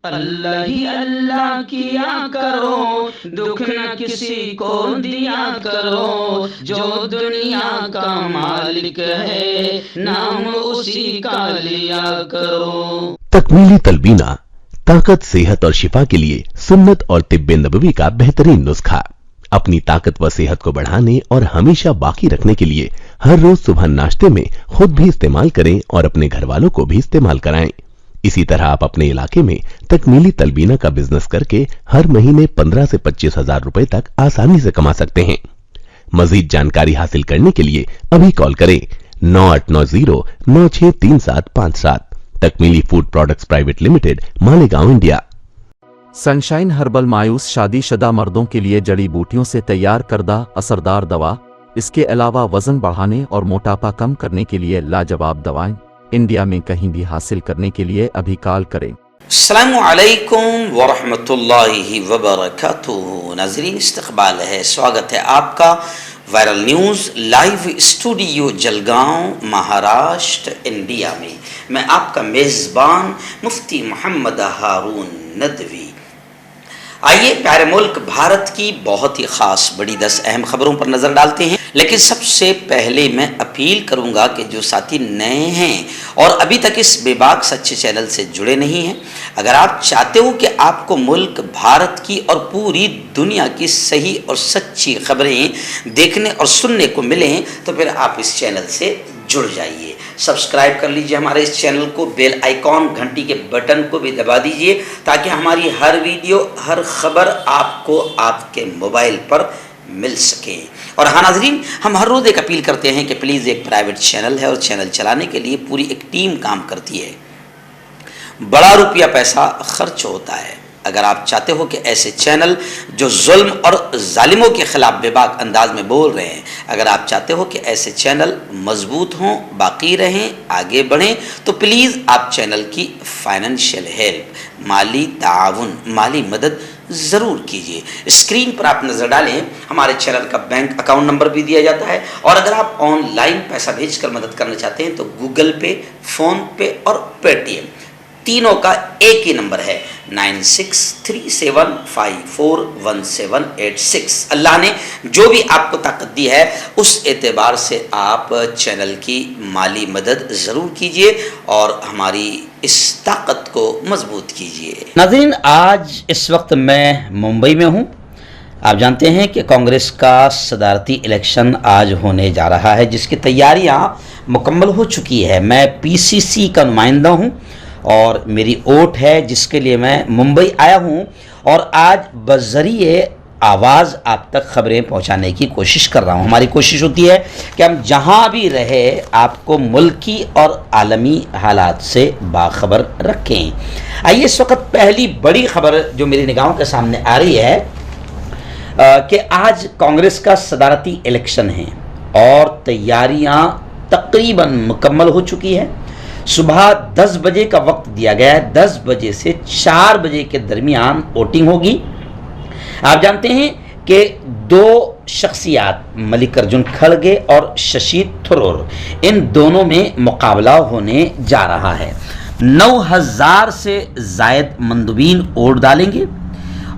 अल्लाह ही अल्लाह किया करो, दुख न किसी को दिया करो, जो दुनिया का मालिक है नाम उसी का लिया करो। तकमीली तलबीना, ताकत, सेहत और शिफा के लिए सुन्नत और तिब्बे नबवी का बेहतरीन नुस्खा। अपनी ताकत व सेहत को बढ़ाने और हमेशा बाकी रखने के लिए हर रोज सुबह नाश्ते में खुद भी इस्तेमाल करें और अपने घर वालों को भी इस्तेमाल कराएं। इसी तरह आप अपने इलाके में तकमीली तलबीना का बिजनेस करके हर महीने 15 से 25 हजार रुपए तक आसानी से कमा सकते हैं। मजीद जानकारी हासिल करने के लिए अभी कॉल करें 9890963757। Takmili food products private limited, Malegaon, India. Sunshine herbal मायूस शादीशुदा मर्दों के लिए जड़ी बूटियों से तैयार करदा असरदार दवा। इसके अलावा वजन बढ़ाने और मोटापा कम करने के लिए लाजवाब दवाएं इंडिया में कहीं भी हासिल करने के लिए अभी कॉल करें। अस्सलामु अलैकुम वरहमतुल्लाहि वबरकातुहू। नाज़रीन, इस्तक़बाल है, स्वागत है आपका viral news live studio Jalgaon, Maharashtra, India में। मैं आपका मेज़बान मुफ्ती मोहम्मद हारून नदवी। आइए प्यारे मुल्क भारत की बहुत ही ख़ास बड़ी 10 अहम खबरों पर नज़र डालते हैं। लेकिन सबसे पहले मैं अपील करूंगा कि जो साथी नए हैं और अभी तक इस बेबाक सच्चे चैनल से जुड़े नहीं हैं, अगर आप चाहते हो कि आपको मुल्क भारत की और पूरी दुनिया की सही और सच्ची खबरें देखने और सुनने को मिलें, तो फिर आप इस चैनल से जुड़ जाइए। सब्सक्राइब कर लीजिए हमारे इस चैनल को, बेल आइकॉन घंटी के बटन को भी दबा दीजिए ताकि हमारी हर वीडियो, हर खबर आपको आपके मोबाइल पर मिल सके। और हाँ नाज़रीन, हम हर रोज़ एक अपील करते हैं कि प्लीज़, एक प्राइवेट चैनल है और चैनल चलाने के लिए पूरी एक टीम काम करती है, बड़ा रुपया पैसा खर्च होता है। अगर आप चाहते हो कि ऐसे चैनल जो जुल्म और जालिमों के खिलाफ बेबाक अंदाज में बोल रहे हैं, अगर आप चाहते हो कि ऐसे चैनल मजबूत हों, बाकी रहें, आगे बढ़ें, तो प्लीज़ आप चैनल की फाइनेंशियल हेल्प, माली ताउन, माली मदद ज़रूर कीजिए। स्क्रीन पर आप नज़र डालें, हमारे चैनल का बैंक अकाउंट नंबर भी दिया जाता है। और अगर आप ऑनलाइन पैसा भेजकर मदद करना चाहते हैं तो गूगल पे, फ़ोन पे और पेटीएम तीनों का एक ही नंबर है 9637541786। अल्लाह ने जो भी आपको ताकत दी है उस एतबार से आप चैनल की माली मदद ज़रूर कीजिए और हमारी इस ताकत को मजबूत कीजिए। नाज़रीन, आज इस वक्त मैं मुंबई में हूँ। आप जानते हैं कि कांग्रेस का सदारती इलेक्शन आज होने जा रहा है, जिसकी तैयारियाँ मुकम्मल हो चुकी है। मैं पीसीसी का नुमाइंदा हूँ और मेरी वोट है, जिसके लिए मैं मुंबई आया हूं और आज बज़रिए आवाज़ आप तक खबरें पहुंचाने की कोशिश कर रहा हूं। हमारी कोशिश होती है कि हम जहां भी रहे आपको मुल्की और आलमी हालात से बाखबर रखें। आइए इस वक्त पहली बड़ी खबर जो मेरी निगाहों के सामने आ रही है कि आज कांग्रेस का सदारती इलेक्शन है और तैयारियां तकरीबन मुकम्मल हो चुकी है। सुबह 10 बजे का वक्त दिया गया है। 10 बजे से 4 बजे के दरमियान वोटिंग होगी। आप जानते हैं कि 2 शख्सियात, मल्लिकार्जुन खड़गे और शशि थरूर, इन दोनों में मुकाबला होने जा रहा है। 9000 से जायद मंदुबीन वोट डालेंगे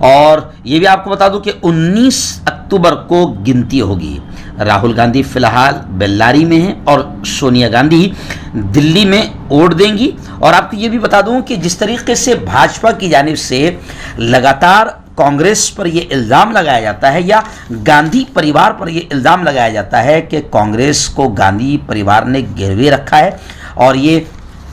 और ये भी आपको बता दूं कि 19 अक्टूबर को गिनती होगी। राहुल गांधी फिलहाल बेल्लारी में हैं और सोनिया गांधी दिल्ली में वोट देंगी। और आपको ये भी बता दूं कि जिस तरीके से भाजपा की जानिब से लगातार कांग्रेस पर यह इल्ज़ाम लगाया जाता है या गांधी परिवार पर यह इल्ज़ाम लगाया जाता है कि कांग्रेस को गांधी परिवार ने घेरवे रखा है और ये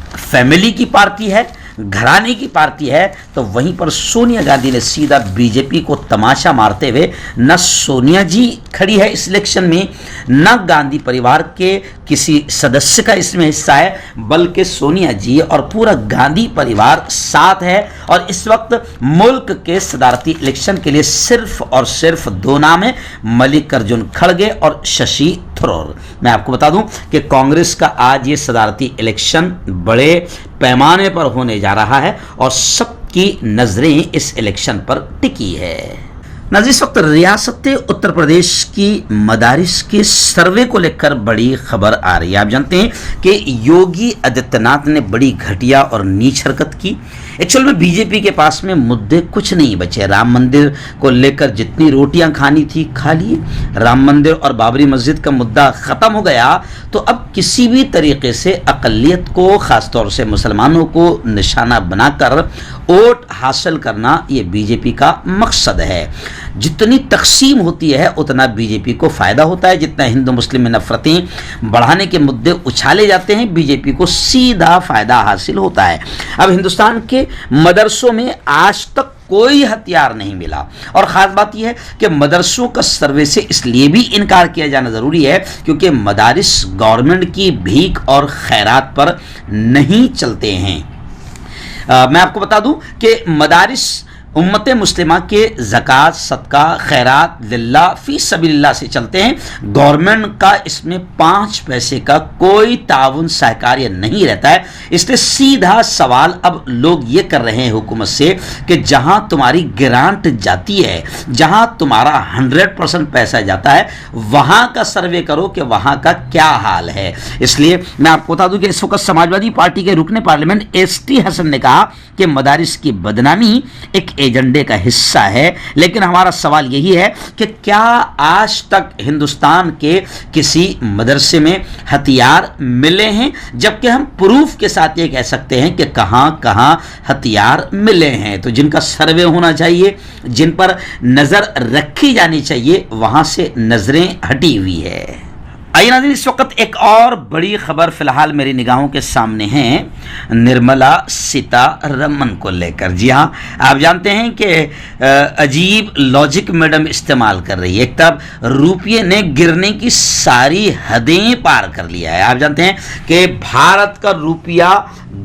फैमिली की पार्टी है, घराने की पार्टी है, तो वहीं पर सोनिया गांधी ने सीधा बीजेपी को तमाशा मारते हुए, न सोनिया जी खड़ी है इस इलेक्शन में, न गांधी परिवार के किसी सदस्य का इसमें हिस्सा है, बल्कि सोनिया जी और पूरा गांधी परिवार साथ है। और इस वक्त मुल्क के सदारती इलेक्शन के लिए सिर्फ और सिर्फ 2 नाम है, मल्लिकार्जुन खड़गे और शशि थरूर। मैं आपको बता दूं कि कांग्रेस का आज ये सदारती इलेक्शन बड़े पैमाने पर होने जा रहा है और सबकी नजरें इस इलेक्शन पर टिकी है। नाज़रीन, इस वक्त रियासत उत्तर प्रदेश की मदारिस के सर्वे को लेकर बड़ी खबर आ रही है। आप जानते हैं कि योगी आदित्यनाथ ने बड़ी घटिया और नीच हरकत की। एक्चुअल में बीजेपी के पास में मुद्दे कुछ नहीं बचे। राम मंदिर को लेकर जितनी रोटियां खानी थी खा लिए, राम मंदिर और बाबरी मस्जिद का मुद्दा खत्म हो गया, तो अब किसी भी तरीके से अकलियत को, खासतौर से मुसलमानों को निशाना बनाकर वोट हासिल करना ये बीजेपी का मकसद है। जितनी तकसीम होती है उतना बीजेपी को फायदा होता है, जितना हिंदू मुस्लिम में नफरतें बढ़ाने के मुद्दे उछाले जाते हैं बीजेपी को सीधा फायदा हासिल होता है। अब हिंदुस्तान के मदरसों में आज तक कोई हथियार नहीं मिला, और ख़ास बात यह है कि मदरसों का सर्वे से इसलिए भी इनकार किया जाना ज़रूरी है क्योंकि मदारिस गवर्नमेंट की भीख और खैरात पर नहीं चलते हैं। मैं आपको बता दूं कि मदारिस उम्मत मुस्लिमा के ज़कात, सदका, खैरात लिल्लाह फी सबीलिल्लाह से चलते हैं। गवर्नमेंट का इसमें 5 पैसे का कोई ताउन सहकार्य नहीं रहता है। इसलिए सीधा सवाल अब लोग ये कर रहे हैं हुकूमत से कि जहां तुम्हारी ग्रांट जाती है, जहां तुम्हारा 100% पैसा जाता है, वहां का सर्वे करो कि वहां का क्या हाल है। इसलिए मैं आपको बता दूं कि इस वक्त समाजवादी पार्टी के रुकने पार्लियामेंट ST हसन ने कहा कि मदारिस की बदनामी एक एजेंडे का हिस्सा है, लेकिन हमारा सवाल यही है कि क्या आज तक हिंदुस्तान के किसी मदरसे में हथियार मिले हैं, जबकि हम प्रूफ के साथ ये कह सकते हैं कि कहां कहां हथियार मिले हैं। तो जिनका सर्वे होना चाहिए, जिन पर नजर रखी जानी चाहिए, वहां से नजरें हटी हुई है। आइए नाज़रीन, इस वक्त एक और बड़ी खबर फिलहाल मेरी निगाहों के सामने है निर्मला सीतारमण को लेकर। जी हाँ, आप जानते हैं कि अजीब लॉजिक मैडम इस्तेमाल कर रही है। एक तरफ रुपये ने गिरने की सारी हदें पार कर लिया है। आप जानते हैं कि भारत का रुपया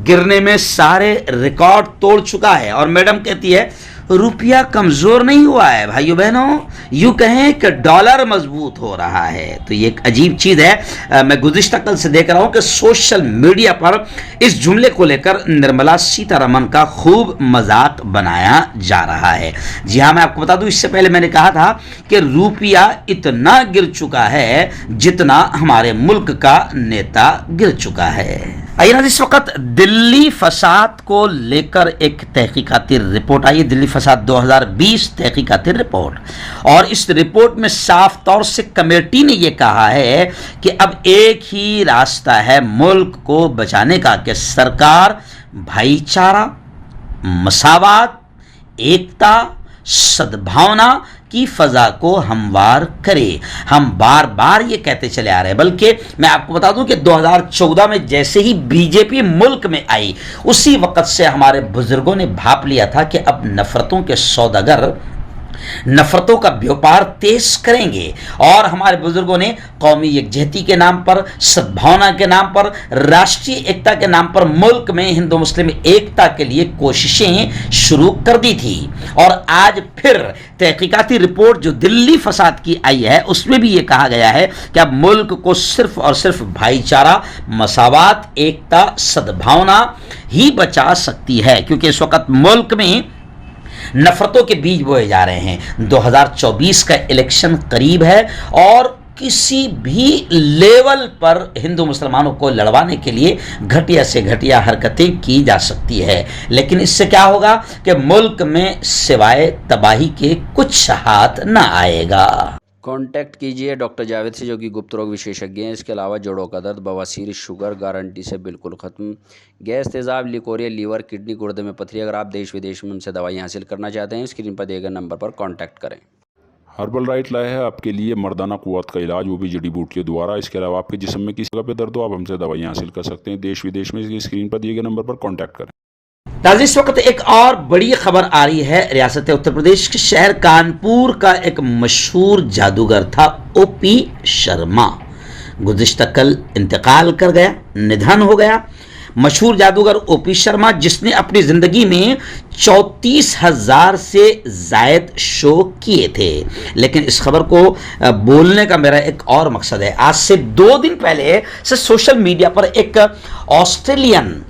गिरने में सारे रिकॉर्ड तोड़ चुका है, और मैडम कहती है रुपया कमजोर नहीं हुआ है भाइयों बहनों, यूं कहें कि डॉलर मजबूत हो रहा है। तो ये एक अजीब चीज है। मैं गुज़िश्ता कल से देख रहा हूं कि सोशल मीडिया पर इस जुमले को लेकर निर्मला सीतारमण का खूब मजाक बनाया जा रहा है। जी हाँ, मैं आपको बता दूं, इससे पहले मैंने कहा था कि रुपया इतना गिर चुका है जितना हमारे मुल्क का नेता गिर चुका है। आइए ना, इस वक्त दिल्ली फसाद को लेकर एक तहकीकाती रिपोर्ट आई है, दिल्ली फसाद 2020 तहकीकाती रिपोर्ट, और इस रिपोर्ट में साफ तौर से कमेटी ने यह कहा है कि अब एक ही रास्ता है मुल्क को बचाने का कि सरकार भाईचारा, मसावात, एकता, सद्भावना की फजा को हमवार करे। हम बार बार ये कहते चले आ रहे हैं, बल्कि मैं आपको बता दूं कि 2014 में जैसे ही बीजेपी मुल्क में आई, उसी वक्त से हमारे बुजुर्गों ने भाप लिया था कि अब नफरतों के सौदागर नफरतों का व्यापार तेज करेंगे, और हमारे बुजुर्गों ने कौमी यकजहती के नाम पर, सद्भावना के नाम पर, राष्ट्रीय एकता के नाम पर मुल्क में हिंदू मुस्लिम एकता के लिए कोशिशें शुरू कर दी थी। और आज फिर तहकीकाती रिपोर्ट जो दिल्ली फसाद की आई है, उसमें भी यह कहा गया है कि अब मुल्क को सिर्फ और सिर्फ भाईचारा, मसावात, एकता, सद्भावना ही बचा सकती है, क्योंकि इस वक्त मुल्क में नफरतों के बीज बोए जा रहे हैं। 2024 का इलेक्शन करीब है, और किसी भी लेवल पर हिंदू मुसलमानों को लड़वाने के लिए घटिया से घटिया हरकतें की जा सकती है, लेकिन इससे क्या होगा कि मुल्क में सिवाय तबाही के कुछ हाथ न आएगा। कांटेक्ट कीजिए डॉक्टर जावेद से, जो कि गुप्त रोग विशेषज्ञ हैं। इसके अलावा जोड़ों का दर्द, बवासीर, शुगर गारंटी से बिल्कुल ख़त्म, गैस, तेज़ाब, लिकोरिया, लीवर, किडनी, गुर्दे में पथरी। अगर आप देश विदेश में उनसे दवाई हासिल करना चाहते हैं, स्क्रीन पर दिए गए नंबर पर कांटेक्ट करें। हर्बल राइट लाया है आपके लिए मर्दाना कुव्वत का इलाज, वो भी जड़ी बूटियों द्वारा। इसके अलावा आपके जिस्म में किसी जगह पे दर्द हो, आप हमसे दवाइयाँ हासिल कर सकते हैं देश विदेश में। स्क्रीन पर दिए गए नंबर पर कॉन्टैक्ट करें। नाज़रीन, इस वक्त एक और बड़ी खबर आ रही है। रियासत उत्तर प्रदेश के शहर कानपुर का एक मशहूर जादूगर था OP शर्मा, गुज़िश्ता कल इंतकाल कर गया, निधन हो गया। मशहूर जादूगर OP शर्मा, जिसने अपनी जिंदगी में 34,000 से जायद शो किए थे। लेकिन इस खबर को बोलने का मेरा एक और मकसद है। आज से 2 दिन पहले से सोशल मीडिया पर एक ऑस्ट्रेलियन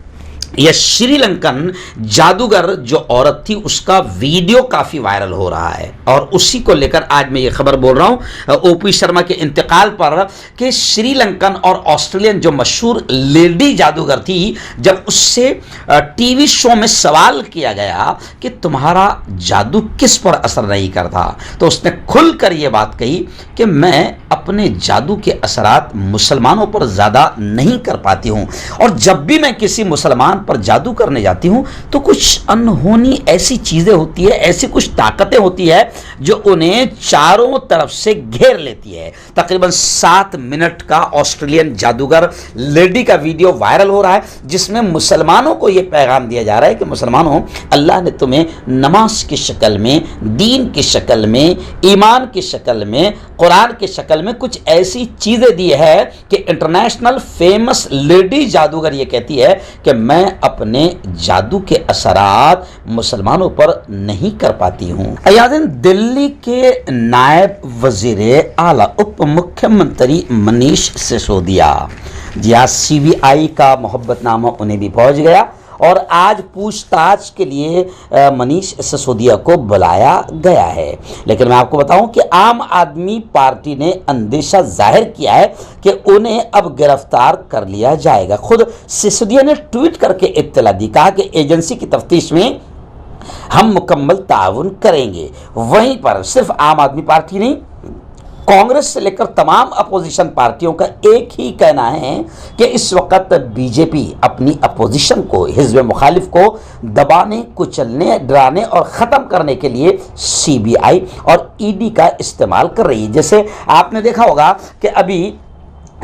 यह श्रीलंकन जादूगर जो औरत थी उसका वीडियो काफी वायरल हो रहा है और उसी को लेकर आज मैं ये खबर बोल रहा हूं ओपी शर्मा के इंतकाल पर कि श्रीलंकन और ऑस्ट्रेलियन जो मशहूर लेडी जादूगर थी, जब उससे टीवी शो में सवाल किया गया कि तुम्हारा जादू किस पर असर नहीं करता, तो उसने खुलकर यह बात कही कि मैं अपने जादू के असरात मुसलमानों पर ज्यादा नहीं कर पाती हूं और जब भी मैं किसी मुसलमान पर जादू करने जाती हूं तो कुछ अनहोनी ऐसी चीजें होती है, ऐसी कुछ ताकतें होती है जो उन्हें चारों तरफ से घेर लेती है। तकरीबन 7 मिनट का ऑस्ट्रेलियन जादूगर लेडी का वीडियो वायरल हो रहा है जिसमें मुसलमानों को यह पैगाम दिया जा रहा है कि मुसलमानों, अल्लाह ने तुम्हें नमाज की शक्ल में, दीन की शक्ल में, ईमान की शक्ल में, कुरान की शक्ल में कुछ ऐसी चीजें दी है कि इंटरनेशनल फेमस लेडी जादूगर ये कहती है कि मैं अपने जादू के असरात मुसलमानों पर नहीं कर पाती हूं। अयादिन, दिल्ली के नायब वजीर आला उप मुख्यमंत्री मनीष सिसोदिया, जी हाँ, सीबीआई का मोहब्बतनामा उन्हें भी पहुंच गया और आज पूछताछ के लिए मनीष सिसोदिया को बुलाया गया है। लेकिन मैं आपको बताऊं कि आम आदमी पार्टी ने अंदेशा जाहिर किया है कि उन्हें अब गिरफ्तार कर लिया जाएगा। खुद सिसोदिया ने ट्वीट करके इत्तला दी, कहा कि एजेंसी की तफ्तीश में हम मुकम्मल ताउन करेंगे। वहीं पर सिर्फ आम आदमी पार्टी नहीं, कांग्रेस से लेकर तमाम अपोजिशन पार्टियों का एक ही कहना है कि इस वक्त बीजेपी अपनी अपोजिशन को, हिज़्ब मुखालिफ को दबाने, कुचलने, डराने और ख़त्म करने के लिए सीबीआई और ईडी का इस्तेमाल कर रही है। जैसे आपने देखा होगा कि अभी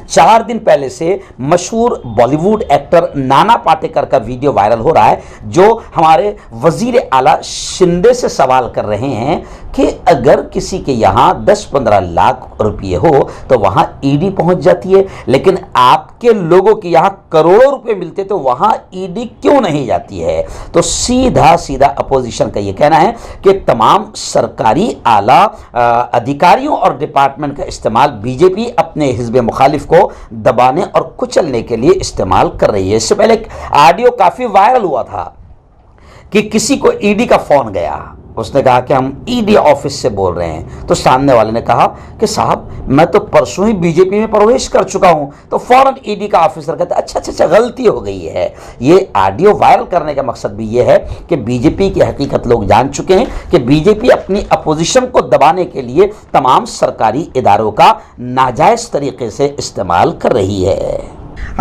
4 दिन पहले से मशहूर बॉलीवुड एक्टर नाना पाटेकर का वीडियो वायरल हो रहा है जो हमारे वजीर आला शिंदे से सवाल कर रहे हैं कि अगर किसी के यहाँ 10-15 लाख रुपये हो तो वहाँ ईडी पहुँच जाती है, लेकिन आपके लोगों के यहाँ करोड़ों रुपए मिलते तो वहाँ ईडी क्यों नहीं जाती है। तो सीधा सीधा अपोजिशन का ये कहना है कि तमाम सरकारी आला अधिकारियों और डिपार्टमेंट का इस्तेमाल बीजेपी अपने हिज़्ब मुखालिफ को दबाने और कुचलने के लिए इस्तेमाल कर रही है। इससे पहले एक ऑडियो काफी वायरल हुआ था कि किसी को ईडी का फोन गया, उसने कहा कि हम ईडी ऑफिस से बोल रहे हैं, तो सामने वाले ने कहा कि साहब मैं तो परसों ही बीजेपी में प्रवेश कर चुका हूं। तो फौरन ईडी का ऑफिसर कहता है अच्छा गलती हो गई है। ये ऑडियो वायरल करने का मकसद भी ये है कि बीजेपी की हकीकत लोग जान चुके हैं कि बीजेपी अपनी अपोजिशन को दबाने के लिए तमाम सरकारी इदारों का नाजायज तरीके से इस्तेमाल कर रही है।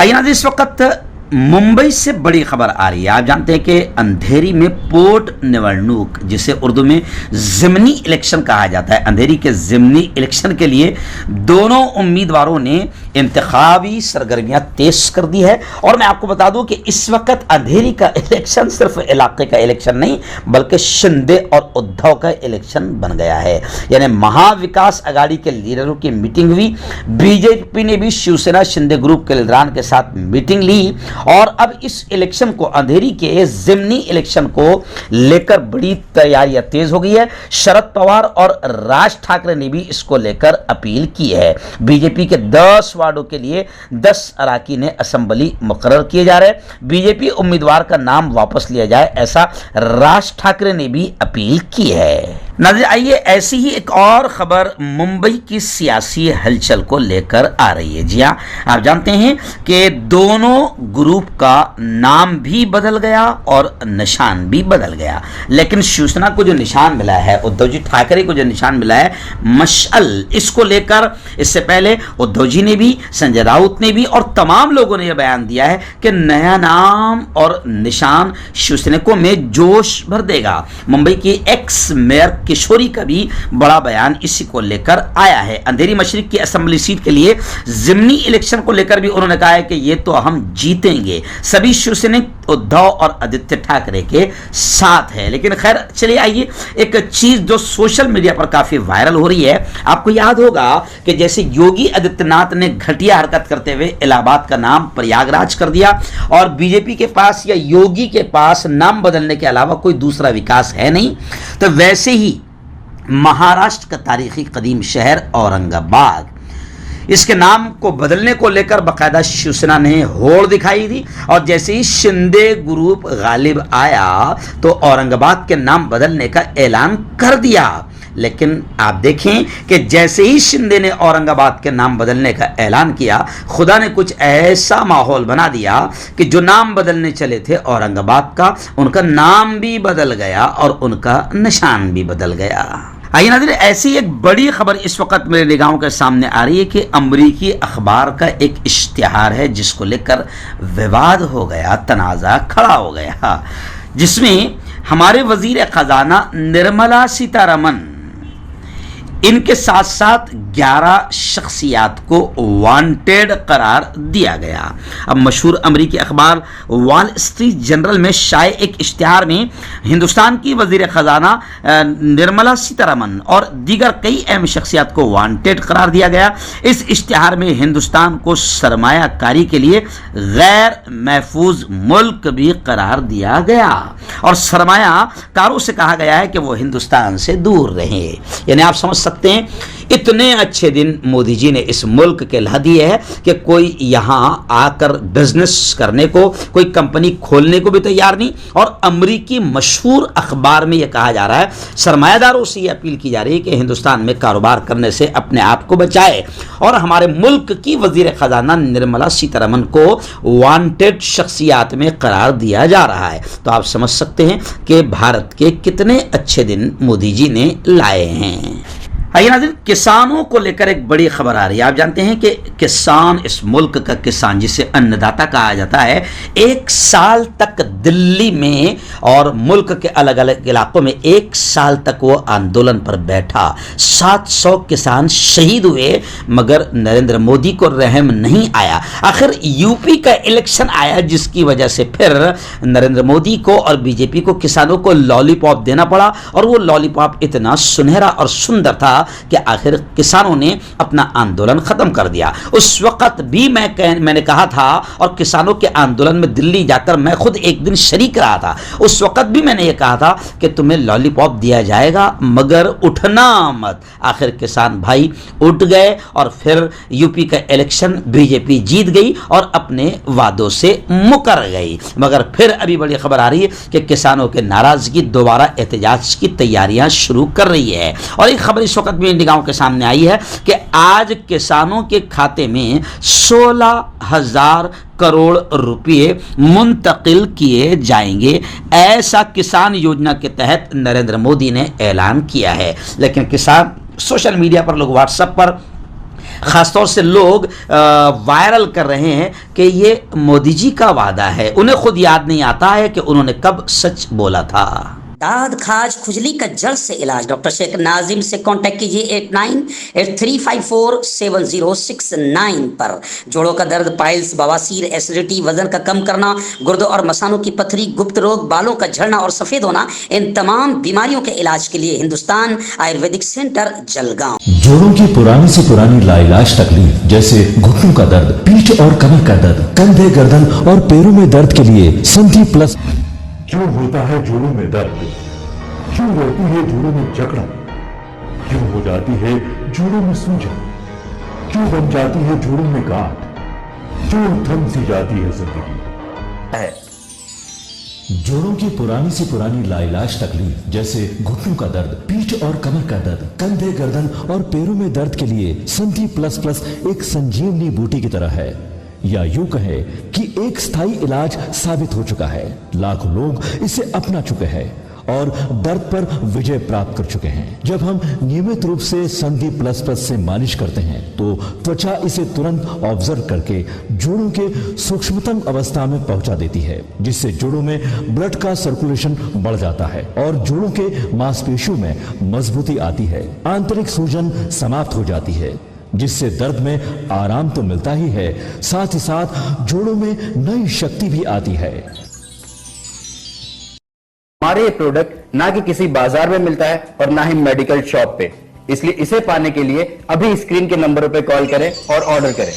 आइए इस वक्त मुंबई से बड़ी खबर आ रही है। आप जानते हैं कि अंधेरी में पोर्ट निवडणूक, जिसे उर्दू में ज़िमनी इलेक्शन कहा जाता है, अंधेरी के ज़िमनी इलेक्शन के लिए दोनों उम्मीदवारों ने इंतखाबी सरगर्मियां तेज कर दी है। और मैं आपको बता दूं कि इस वक्त अंधेरी का इलेक्शन सिर्फ इलाके का इलेक्शन नहीं बल्कि शिंदे और उद्धव का इलेक्शन बन गया है। यानी महाविकास अघाड़ी के लीडरों की मीटिंग हुई, बीजेपी ने भी शिवसेना शिंदे ग्रुप के लीडरान के साथ मीटिंग ली और अब इस इलेक्शन को, अंधेरी के ज़िमनी इलेक्शन को लेकर बड़ी तैयारियां तेज हो गई है। शरद पवार और राज ठाकरे ने भी इसको लेकर अपील की है। बीजेपी के 10 वार्डों के लिए 10 अराकीन असेंबली मुकर्रर किए जा रहे हैं। बीजेपी उम्मीदवार का नाम वापस लिया जाए, ऐसा राज ठाकरे ने भी अपील की है। नाज़रीन, आइए ऐसी ही एक और खबर मुंबई की सियासी हलचल को लेकर आ रही है। जी हाँ, आप जानते हैं कि दोनों ग्रुप का नाम भी बदल गया और निशान भी बदल गया, लेकिन शिवसेना को जो निशान मिला है, उद्धव जी ठाकरे को जो निशान मिला है मशाल, इसको लेकर इससे पहले उद्धव जी ने भी, संजय राउत ने भी और तमाम लोगों ने यह बयान दिया है कि नया नाम और निशान शिवसैनिकों में जोश भर देगा। मुंबई की एक्स मेयर किशोरी का भी बड़ा बयान इसी को लेकर आया है। अंधेरी मशरिक की असेंबली सीट के लिए ज़िमनी इलेक्शन को लेकर भी उन्होंने कहा है कि ये तो हम जीतेंगे, सभी शिवसैनिक उद्धव और आदित्य ठाकरे के साथ है। लेकिन खैर चलिए, आइए एक चीज जो सोशल मीडिया पर काफी वायरल हो रही है। आपको याद होगा कि जैसे योगी आदित्यनाथ ने घटिया हरकत करते हुए इलाहाबाद का नाम प्रयागराज कर दिया और बीजेपी के पास या योगी के पास नाम बदलने के अलावा कोई दूसरा विकास है नहीं, तो वैसे ही महाराष्ट्र का तारीखी कदीम शहर औरंगाबाद, इसके नाम को बदलने को लेकर बाकायदा शिवसेना ने होड़ दिखाई थी और जैसे ही शिंदे ग्रुप गालिब आया तो औरंगाबाद के नाम बदलने का ऐलान कर दिया। लेकिन आप देखें कि जैसे ही शिंदे ने औरंगाबाद के नाम बदलने का ऐलान किया, खुदा ने कुछ ऐसा माहौल बना दिया कि जो नाम बदलने चले थे औरंगाबाद का, उनका नाम भी बदल गया और उनका निशान भी बदल गया। आइए नाज़रीन, ऐसी एक बड़ी खबर इस वक्त मेरे निगाहों के सामने आ रही है कि अमरीकी अखबार का एक इश्तिहार है जिसको लेकर विवाद हो गया, तनाज़ा खड़ा हो गया, जिसमें हमारे वजीर खजाना निर्मला सीतारमन इनके साथ साथ 11 शख्सियात को वांटेड करार दिया गया। अब मशहूर अमरीकी अखबार वॉल स्ट्रीट जर्नल में शाये एक इश्तिहार में हिंदुस्तान की वजीर खजाना निर्मला सीतारमन और दीगर कई अहम शख्सियात को वांटेड करार दिया गया। इस इश्तिहार में हिंदुस्तान को सरमायाकारी के लिए गैर महफूज मुल्क भी करार दिया गया और सरमायाकारों से कहा गया है कि वो हिंदुस्तान से दूर रहे। यानी आप समझ सकते हैं, इतने अच्छे दिन मोदी जी ने इस मुल्क के ला दिए है कि कोई यहां आकर बिजनेस करने को, कोई कंपनी खोलने को भी तैयार नहीं। और अमरीकी मशहूर अखबार में यह कहा जा रहा है, सरमायादारों से यह अपील की जा रही है कि हिंदुस्तान में कारोबार करने से अपने आप को बचाए और हमारे मुल्क की वजीर खजाना निर्मला सीतारमन को वांटेड शख्सियात में करार दिया जा रहा है। तो आप समझ सकते हैं कि भारत के कितने अच्छे दिन मोदी जी ने लाए हैं। आइए नाज़रीन, किसानों को लेकर एक बड़ी खबर आ रही है। आप जानते हैं कि किसान, इस मुल्क का किसान जिसे अन्नदाता कहा जाता है, 1 साल तक दिल्ली में और मुल्क के अलग अलग इलाकों में 1 साल तक वो आंदोलन पर बैठा। 700 किसान शहीद हुए मगर नरेंद्र मोदी को रहम नहीं आया। आखिर यूपी का इलेक्शन आया जिसकी वजह से फिर नरेंद्र मोदी को और बीजेपी को किसानों को लॉलीपॉप देना पड़ा और वो लॉलीपॉप इतना सुनहरा और सुंदर था कि आखिर किसानों ने अपना आंदोलन खत्म कर दिया। उस वक्त भी मैंने कहा था और किसानों के आंदोलन में दिल्ली जाकर मैं खुद एक दिन शरीक रहा था। उस वक्त भी मैंने ये कहा था कि तुम्हें लॉलीपॉप दिया जाएगा मगर उठना मत। आखिर किसान भाई उठ गए और फिर यूपी का इलेक्शन बीजेपी जीत गई और अपने वादों से मुकर गई। मगर फिर अभी बड़ी खबर आ रही है कि किसानों के नाराजगी दोबारा एहतजाज की तैयारियां शुरू कर रही है। और एक खबर इस वक्त भी निगाहों के सामने आई है कि आज किसानों के खाते में 16,000 करोड़ रुपए मुंतकिल किए जाएंगे, ऐसा किसान योजना के तहत नरेंद्र मोदी ने ऐलान किया है। लेकिन किसान सोशल मीडिया पर, लोग व्हाट्सएप पर, खासतौर से लोग वायरल कर रहे हैं कि ये मोदी जी का वादा है। उन्हें खुद याद नहीं आता है कि उन्होंने कब सच बोला था। दाद खाज खुजली का जल्द से इलाज डॉक्टर शेख नाजिम से कांटेक्ट कीजिए 8983547069 पर। जोड़ों का दर्द, पाइल्स, बवासीर, एसिडिटी, वजन का कम करना, गुर्दों और मसानों की पथरी, गुप्त रोग, बालों का झड़ना और सफेद होना, इन तमाम बीमारियों के इलाज के लिए हिंदुस्तान आयुर्वेदिक सेंटर जलगांव। जोड़ों की पुरानी से पुरानी लाइलाज तकलीफ जैसे घुटनों का दर्द, पीठ और कमर का दर्द, कंधे, गर्दन और पैरों में दर्द के लिए संधि प्लस। क्यों होता है जोड़ों में दर्द? क्यों रहती है जोड़ों में जकड़न? क्यों हो जाती है जोड़ों में सूजन? क्यों बन जाती है जोड़ों में गांठ? क्यों थम सी जाती है जिंदगी? जोड़ों की पुरानी से पुरानी लाइलाज तकलीफ जैसे घुटनों का दर्द, पीठ और कमर का दर्द, कंधे, गर्दन और पैरों में दर्द के लिए संधि प्लस प्लस एक संजीवनी बूटी की तरह है, या यूं कहे कि एक स्थायी इलाज साबित हो चुका है। लाखों लोग इसे अपना चुके हैं और दर्द पर विजय प्राप्त कर चुके हैं। जब हम नियमित रूप से संधि प्लस प्लस से मालिश करते हैं तो त्वचा इसे तुरंत ऑब्जर्व करके जोड़ों के सूक्ष्मतम अवस्था में पहुंचा देती है, जिससे जोड़ों में ब्लड का सर्कुलेशन बढ़ जाता है और जोड़ों के मांसपेशियों में मजबूती आती है। आंतरिक सूजन समाप्त हो जाती है, जिससे दर्द में आराम तो मिलता ही है, साथ ही साथ जोड़ों में नई शक्ति भी आती है। हमारे ये प्रोडक्ट ना कि किसी बाजार में मिलता है और ना ही मेडिकल शॉप पे, इसलिए इसे पाने के लिए अभी स्क्रीन के नंबरों पे कॉल करें और ऑर्डर करें।